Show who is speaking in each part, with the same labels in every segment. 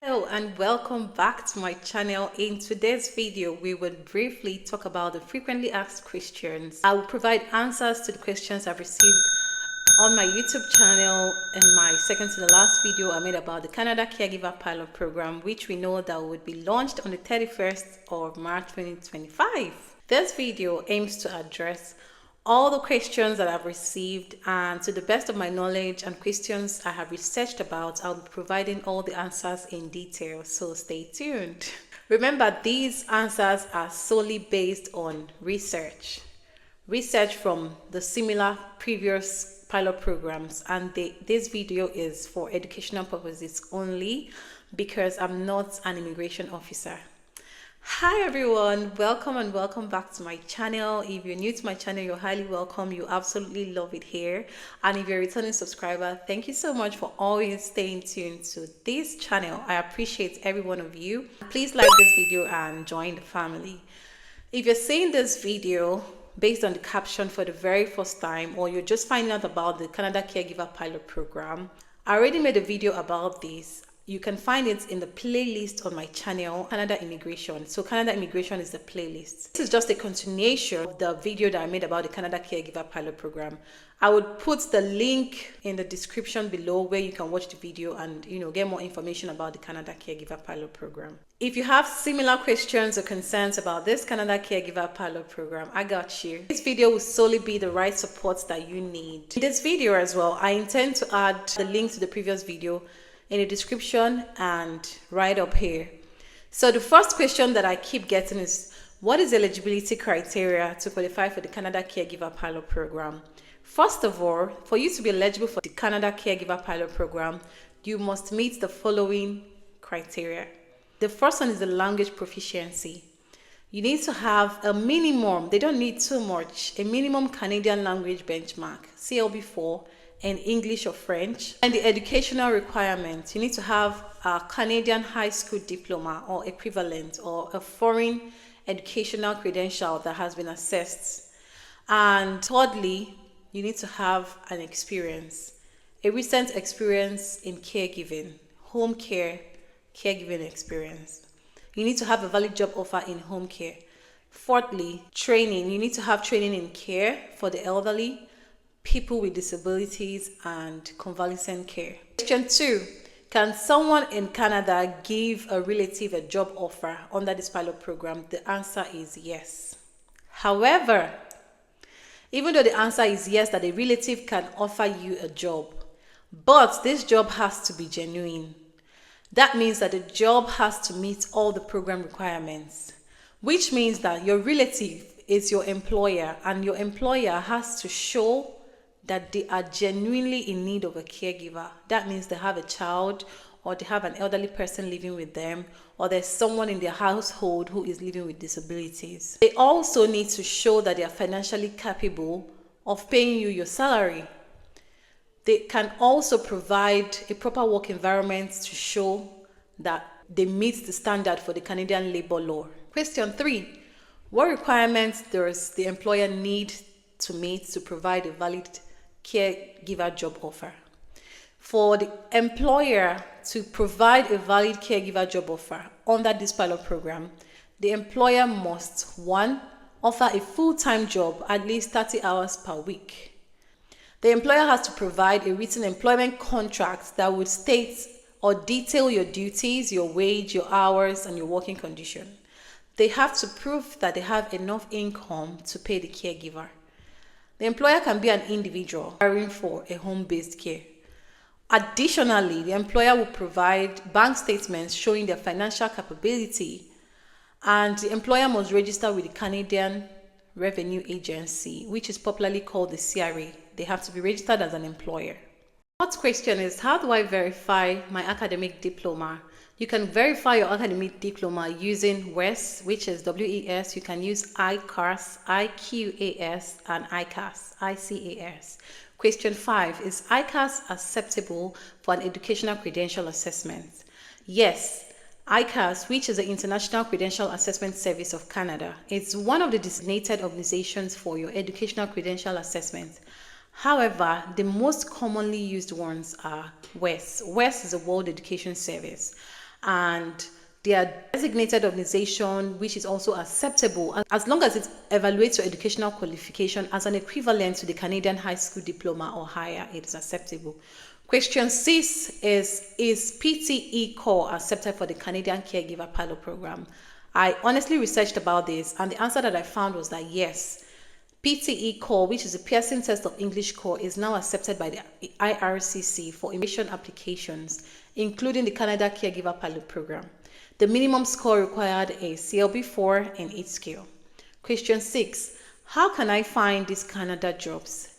Speaker 1: Hello and welcome back to my channel. In today's video, we will briefly talk about the frequently asked questions. I will provide answers to the questions I've received on my YouTube channel. In my second to the last video I made about the Canada Caregiver Pilot Program, which we know that would be launched on the 31st of March 2025. This video aims to address all the questions that I've received, and to the best of my knowledge and questions I have researched about, I'll be providing all the answers in detail, so stay tuned. Remember, these answers are solely based on research from the similar previous pilot programs, and this video is for educational purposes only because I'm not an immigration officer. Hi everyone, welcome and welcome back to my channel. If you're new to my channel, you're highly welcome. You absolutely love it here. And if you're a returning subscriber, thank you so much for always staying tuned to this channel. I appreciate every one of you. Please like this video and join the family. If you're seeing this video based on the caption for the very first time, or you're just finding out about the Canada Caregiver Pilot Program, I already made a video about this. You can find it in the playlist on my channel, Canada Immigration. So Canada Immigration is the playlist. This is just a continuation of the video that I made about the Canada Caregiver Pilot Program. I would put the link in the description below where you can watch the video and get more information about the Canada Caregiver Pilot Program. If you have similar questions or concerns about this Canada Caregiver Pilot Program, I got you. This video will solely be the right support that you need. In this video as well, I intend to add the link to the previous video in the description and right up here. So the first question that I keep getting is, what is the eligibility criteria to qualify for the Canada Caregiver Pilot Program? First of all, for you to be eligible for the Canada Caregiver Pilot Program, you must meet the following criteria. The first one is the language proficiency. You need to have a minimum, they don't need too much, a minimum Canadian language benchmark, CLB4, in English or French. And the educational requirements, you need to have a Canadian high school diploma or equivalent, or a foreign educational credential that has been assessed. And thirdly, you need to have an experience, a recent experience in caregiving, home care, caregiving experience. You need to have a valid job offer in home care. Fourthly, training. You need to have training in care for the elderly, people with disabilities, and convalescent care. Question 2. Can someone in Canada give a relative a job offer under this pilot program? The answer is yes. However, even though the answer is yes, that a relative can offer you a job, but this job has to be genuine. That means that the job has to meet all the program requirements, which means that your relative is your employer, and your employer has to show that they are genuinely in need of a caregiver. That means they have a child, or they have an elderly person living with them, or there's someone in their household who is living with disabilities. They also need to show that they are financially capable of paying you your salary. They can also provide a proper work environment to show that they meet the standard for the Canadian labor law. Question 3. What requirements does the employer need to meet to provide a valid caregiver job offer? For the employer to provide a valid caregiver job offer under this pilot program, the employer must 1. Offer a full-time job at least 30 hours per week. The employer has to provide a written employment contract that would state or detail your duties, your wage, your hours, and your working condition. They have to prove that they have enough income to pay the caregiver. The employer can be an individual hiring for a home-based care. Additionally, the employer will provide bank statements showing their financial capability, and the employer must register with the Canadian Revenue Agency, which is popularly called the CRA. They have to be registered as an employer. Fourth question is, how do I verify my academic diploma? You can verify your academic diploma using WAEC, which is WES. You can use ICAS, IQAS, and ICAS. Question 5, is ICAS acceptable for an educational credential assessment? Yes. ICAS, which is the International Credential Assessment Service of Canada, is one of the designated organizations for your educational credential assessment. However, the most commonly used ones are WAEC. WAEC is a World Education Service, and their designated organization, which is also acceptable as long as it evaluates your educational qualification as an equivalent to the Canadian high school diploma or higher, it is acceptable. Question 6 is PTE core accepted for the Canadian Caregiver Pilot Program? I honestly researched about this, and the answer that I found was that yes, PTE core, which is a Pearson test of English core, is now accepted by the IRCC for immigration applications, including the Canada Caregiver Pilot Program. The minimum score required is CLB4 in each skill. Question 6. How can I find these Canada jobs,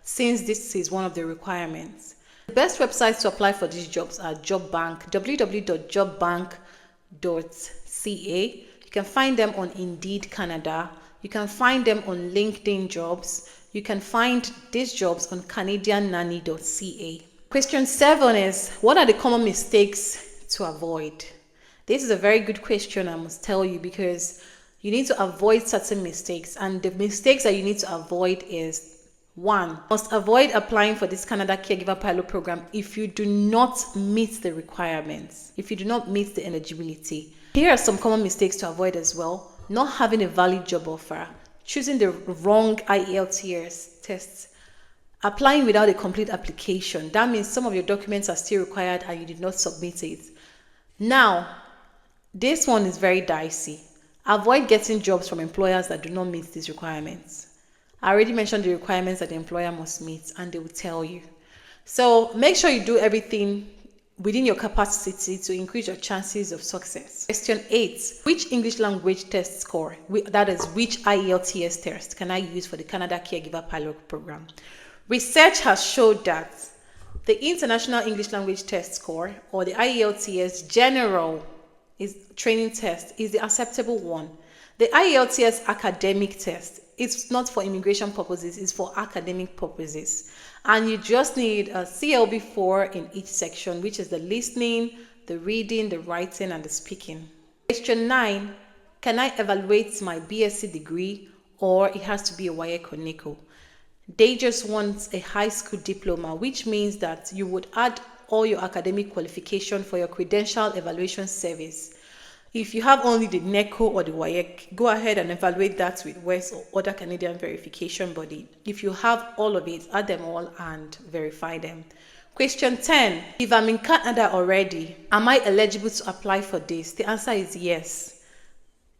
Speaker 1: since this is one of the requirements? The best websites to apply for these jobs are JobBank, www.jobbank.ca. You can find them on Indeed Canada. You can find them on LinkedIn Jobs. You can find these jobs on CanadianNanny.ca. Question 7 is, what are the common mistakes to avoid? This is a very good question, I must tell you, because you need to avoid certain mistakes, and the mistakes that you need to avoid is: 1, must avoid applying for this Canada Caregiver Pilot Program if you do not meet the requirements, if you do not meet the eligibility. Here are some common mistakes to avoid as well: not having a valid job offer, choosing the wrong IELTS tests, applying without a complete application. That means some of your documents are still required and you did not submit it. Now, this one is very dicey. Avoid getting jobs from employers that do not meet these requirements. I already mentioned the requirements that the employer must meet, and they will tell you. So make sure you do everything within your capacity to increase your chances of success. Question 8. Which English language test score, that is, which IELTS test, can I use for the Canada Caregiver Pilot Program? Research has showed that the International English Language Test Score, or the IELTS General Training Test, is the acceptable one. The IELTS academic test, it's not for immigration purposes, it's for academic purposes. And you just need a CLB4 in each section, which is the listening, the reading, the writing, and the speaking. Question 9, can I evaluate my B.Sc degree, or it has to be a WAEC or NECO? They just want a high school diploma, which means that you would add all your academic qualification for your credential evaluation service. If you have only the NECO or the WAEC, go ahead and evaluate that with WES or other Canadian verification body. If you have all of it, add them all and verify them. Question 10. If I'm in Canada already, am I eligible to apply for this? The answer is yes.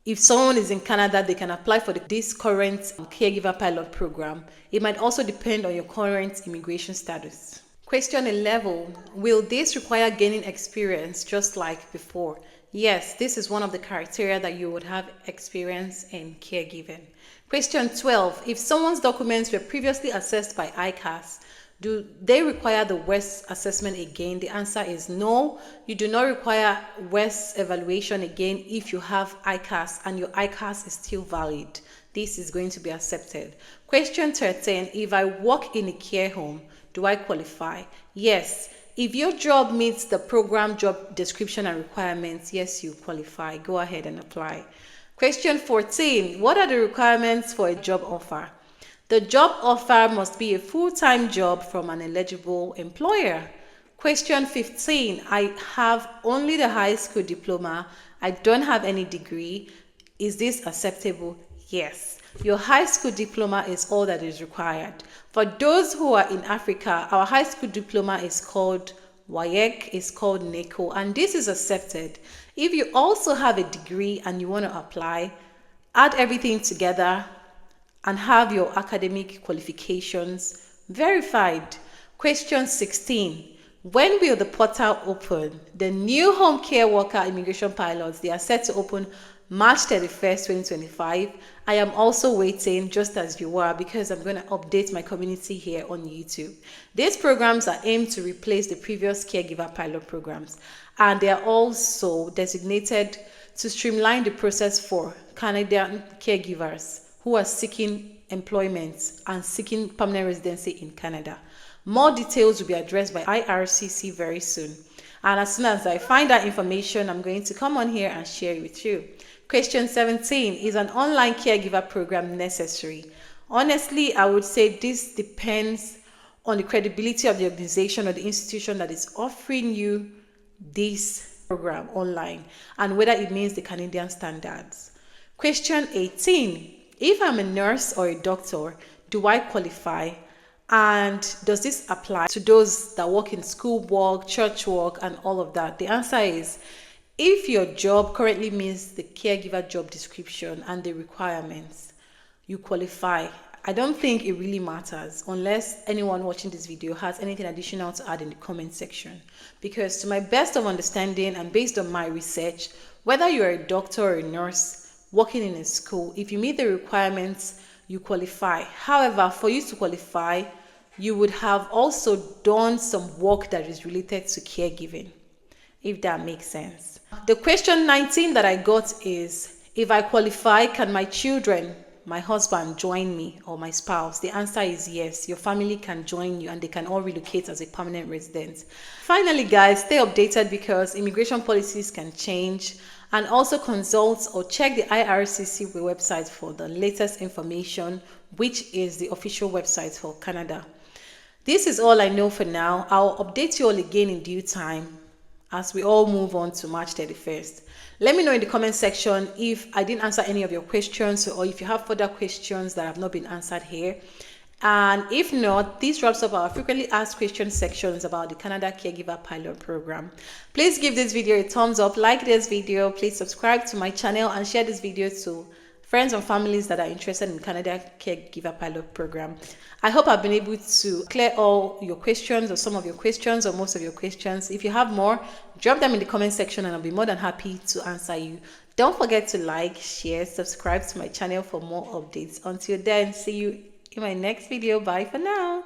Speaker 1: If someone is in Canada, they can apply for this current Caregiver Pilot Program. It might also depend on your current immigration status. Question 11. Will this require gaining experience just like before? Yes, this is one of the criteria that you would have experience in caregiving. Question 12. If someone's documents were previously assessed by ICAS, do they require the WES assessment again? The answer is no. You do not require WES evaluation again if you have ICAS and your ICAS is still valid. This is going to be accepted. Question 13. If I work in a care home, do I qualify? Yes. If your job meets the program job description and requirements, yes, you qualify. Go ahead and apply. Question 14. What are the requirements for a job offer? The job offer must be a full-time job from an eligible employer. Question 15. I have only the high school diploma. I don't have any degree. Is this acceptable? Yes. Your high school diploma is all that is required. For those who are in Africa, our high school diploma is called WAEC, is called NECO, and this is accepted. If you also have a degree and you want to apply, add everything together and have your academic qualifications verified. Question 16. When will the portal open? The new home care worker immigration pilots, they are set to open March 31st, 2025. I am also waiting, just as you are, because I'm going to update my community here on YouTube. These programs are aimed to replace the previous caregiver pilot programs, and they are also designated to streamline the process for Canadian caregivers who are seeking employment and seeking permanent residency in Canada. More details will be addressed by IRCC very soon. And as soon as I find that information, I'm going to come on here and share it with you. Question 17. Is an online caregiver program necessary? Honestly, I would say this depends on the credibility of the organization or the institution that is offering you this program online and whether it meets the Canadian standards. Question 18. If I'm a nurse or a doctor, do I qualify? And does this apply to those that work in school work, church work, and all of that? The answer is, if your job currently meets the caregiver job description and the requirements, you qualify. I don't think it really matters unless anyone watching this video has anything additional to add in the comment section. Because to my best of understanding and based on my research, whether you're a doctor or a nurse working in a school, if you meet the requirements, you qualify. However, for you to qualify, you would have also done some work that is related to caregiving, if that makes sense. The question 19 that I got is, if I qualify, can my children, my husband, join me, or my spouse? The answer is yes. Your family can join you and they can all relocate as a permanent resident. Finally, guys, stay updated because immigration policies can change, and also consult or check the IRCC website for the latest information, which is the official website for Canada. This is all I know for now. I'll update you all again in due time as we all move on to March 31st. Let me know in the comment section if I didn't answer any of your questions or if you have further questions that have not been answered here. And if not, this wraps up our frequently asked questions sections about the Canada Caregiver Pilot Program. Please give this video a thumbs up, like this video, please subscribe to my channel and share this video to friends and families that are interested in Canada Caregiver Pilot Program. I hope I've been able to clear all your questions or some of your questions or most of your questions. If you have more, drop them in the comment section and I'll be more than happy to answer you. Don't forget to like, share, subscribe to my channel for more updates. Until then, see you in my next video. Bye for now.